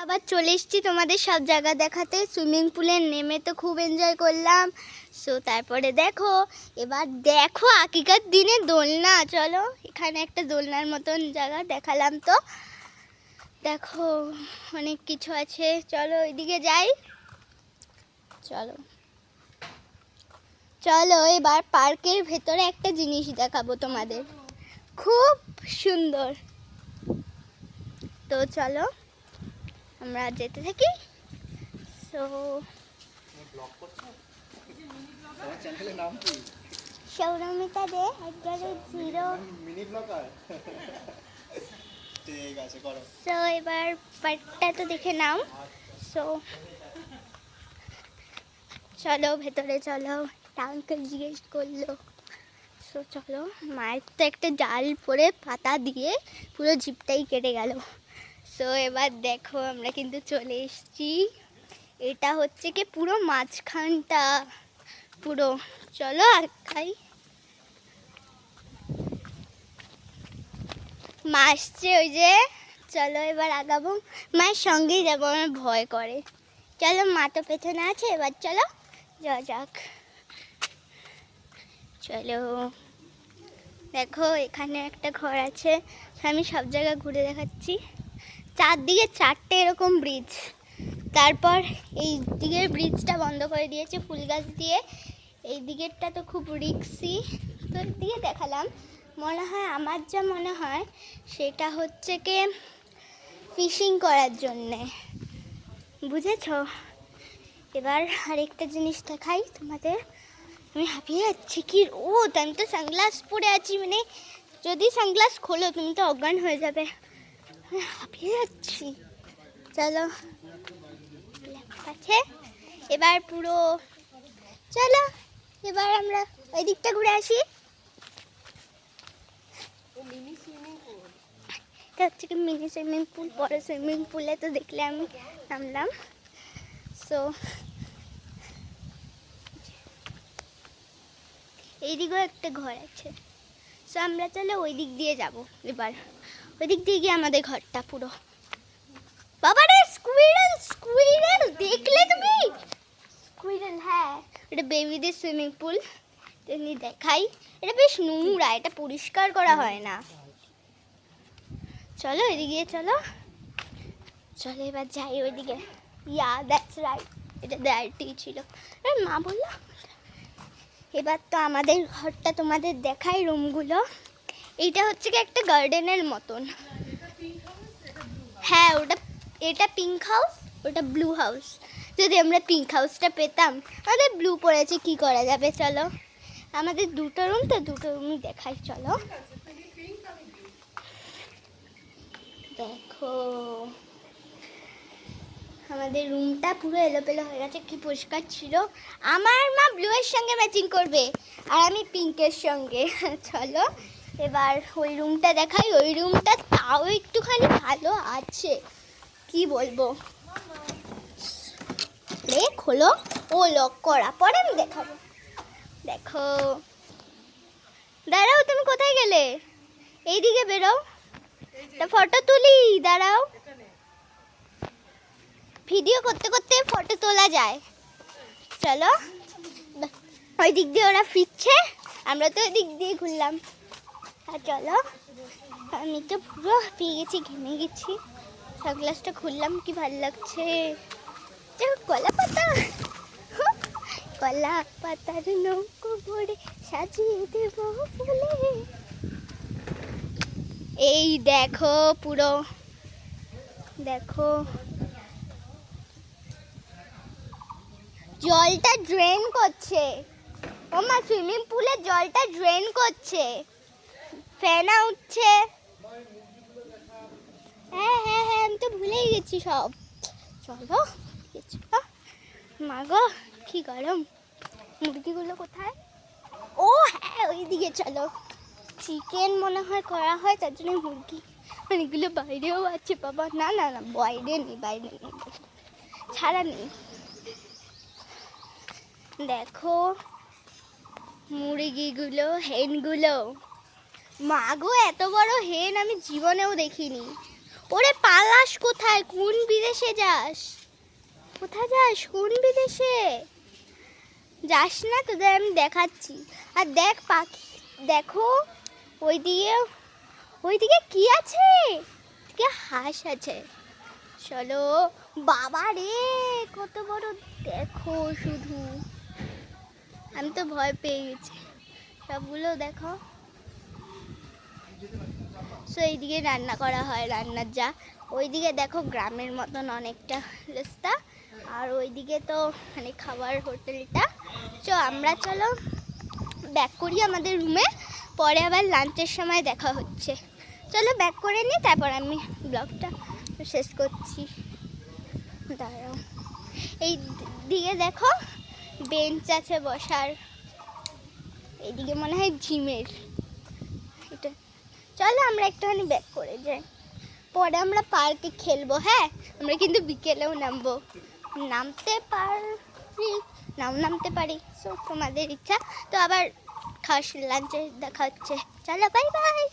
আবার চলে এসেছি তোমাদের সব জায়গা দেখাতে। সুইমিং পুলে নেমে তো খুব এনজয় করলাম। সো তারপরে দেখো, এবার দেখো আগেকার দিনে দোলনা। চলো, এখানে একটা দোলনার মতন জায়গা দেখালাম তো, দেখো অনেক কিছু আছে। চলো ওইদিকে যাই। চলো চলো এবার পার্কের ভেতরে একটা জিনিস দেখাবো তোমাদের, খুব সুন্দর। তো চলো আমরা যেতে থাকি। সো সৌরমিতা দে 11 ঠিক আছে করো। সো এবার পার্কটা তো দেখে নাও। সো চলো ভেতরে চলো, আঙ্কেল জিজ্ঞেস করলো। সো চলো, মায়ের তো একটা জাল পরে পাতা দিয়ে পুরো জিপটাই কেটে গেল। সো এবার দেখো আমরা কিন্তু চলে এসেছি। এটা হচ্ছে কি পুরো মাঝখানটা পুরো। চলো আর খাই। মা আসছে ওই যে। চলো এবার আগাবো, মায়ের সঙ্গেই যাবো, আমার ভয় করে। চলো, মা তো পেছনে আছে, এবার চলো যাওয়া যাক। চলো দেখো এখানে একটা ঘর আছে। আমি সব জায়গা ঘুরে দেখাচ্ছি। চারদিকে চারটে এরকম ব্রিজ। তারপর এই দিকের ব্রিজটা বন্ধ করে দিয়েছে ফুল গাছ দিয়ে। এই দিকেরটা তো খুব রিক্সি, তো দিকে দেখালাম। মনে হয়, আমার যা মনে হয় সেটা হচ্ছে কি ফিশিং করার জন্যে, বুঝেছো? এবার আরেকটা জিনিস দেখাই তোমাদের। আমি হাঁপিয়ে যাচ্ছি, কি রোদ! আমি তো সানগ্লাস পরে আছি, মানে যদি সানগ্লাস খোলো তুমি তো অজ্ঞান হয়ে যাবে। আমি হাঁপিয়ে যাচ্ছি। চলো আছে এবার পুরো। চলো এবার আমরা ওই দিকটা ঘুরে আসি। এটা হচ্ছে কি মিনি সুইমিং পুল। বড় সুইমিং পুলে তো দেখলে আমি নামলাম। সো এইদিকেও একটা ঘর আছে। সো আমরা চলো ওই দিক দিয়ে যাব। এবার ওই দিক দিয়ে গিয়ে আমাদের ঘরটা পুরো। বাবারে স্কুইরেল! স্কুইরেল দেখলে তুমি? স্কুইরেল, হ্যাঁ, এটা বেবিদের সুইমিং পুল। তেমনি দেখাই, এটা বেশ নোংরা, এটা পরিষ্কার করা হয় না। চলো এদিকে চলো। চলো এবার যাই ওইদিকে। ইয়া দ্যাটস রাইট, এটা দ্যাটই ছিল। মা বললো। এবার তো আমাদের ঘরটা তোমাদের দেখাই, রুমগুলো। এইটা হচ্ছে কি একটা গার্ডেনের মতন। হ্যাঁ, এটা পিঙ্ক হাউস, ওটা ব্লু হাউস। যদি আমরা পিঙ্ক হাউসটা পেতাম। আমাদের ব্লু পড়েছে, কি করা যাবে। চলো আমাদের দুটো রুম, তো দুটো রুমই দেখাই। চলো দেখো আমাদের রুমটা পুরো এলোপেলো হয়ে গেছে, কি পরিষ্কার ছিল। আমার মা ব্লু এর সঙ্গে ম্যাচিং করবে আর আমি পিঙ্কের সঙ্গে। চলো এবার ওই রুমটা দেখাই। ওই রুমটা তাও একটুখানি ভালো আছে, কি বলবো। খোলো, ও লক করা, পরে আমি দেখাবো। দেখো, দাঁড়াও, তুমি কোথায় গেলে? এইদিকে বেরো, ফটো তুলি। দাঁড়াও, ভিডিও করতে করতে ফটো তোলা যায়। চলো, ওই দিক দিয়ে ওরা ফিরছে, আমরা তো ওই দিক দিয়ে ঘুরলাম। আর চলো, আমি তো পুরো পেয়ে গেছি, ঘেমে গেছি। সানগ্লাসটা খুললাম, কি ভালো লাগছে। কলা পাতা, কলা পাতার নৌকো ভরে সাজিয়ে দেব ফুলে। এই দেখো পুরো, দেখো জলটা ড্রেন করছে। ও মা, সুইমিং পুলে জলটা ড্রেন করছে, ফেনা উঠছে। হ্যাঁ হ্যাঁ হ্যাঁ, আমি তো ভুলেই গেছি সব। চলো মা গো, কি গরম। মুরগিগুলো কোথায়? ও হ্যাঁ, ওইদিকে চলো। চিকেন মনে হয় করা হয়, তার জন্য মুরগি অনেকগুলো বাইরেও আছে। বাবা, না না না, বাইরে নেই, বাইরে নেই, ছাড়া নেই। দেখো মুরগিগুলো, হেনগুলো। মা গো, এত বড় হেন আমি জীবনেও দেখিনি। ওরে পালাস কোথায়? কোন বিদেশে যাস? কোথায় যাস? কোন বিদেশে যাস না? তোদের আমি দেখাচ্ছি। আর দেখ পাখি, দেখো ওইদিকে কি আছে? কি হাঁস আছে। চলো। বাবা রে, কত বড়! দেখো শুধু, আমি তো ভয় পেয়ে গেছি। সবগুলো দেখো। সো এইদিকে রান্না করা হয়, রান্নার যা। ওইদিকে দেখো গ্রামের মতন অনেকটা রাস্তা, আর ওইদিকে তো মানে খাবার হোটেলটা। আমরা চলো ব্যাক করি আমাদের রুমে, পরে আবার লাঞ্চের সময় দেখা হচ্ছে। চলো ব্যাক করে নিই, তারপর আমি ব্লগটা শেষ করছি। দাঁড়াও, এই দিকে দেখো বেঞ্চ আছে বসার, এইদিকে মনে হয় জিমের এটা। চলো আমরা একটুখানি ব্যাক করে যাই, পরে আমরা পার্কে খেলবো। হ্যাঁ, আমরা কিন্তু বিকেলেও নামতে পারি, নামতে পারি। সো তোমাদের ইচ্ছা। তো আবার খাওয়ার লাঞ্চে দেখা হচ্ছে। চলো, বাই বাই।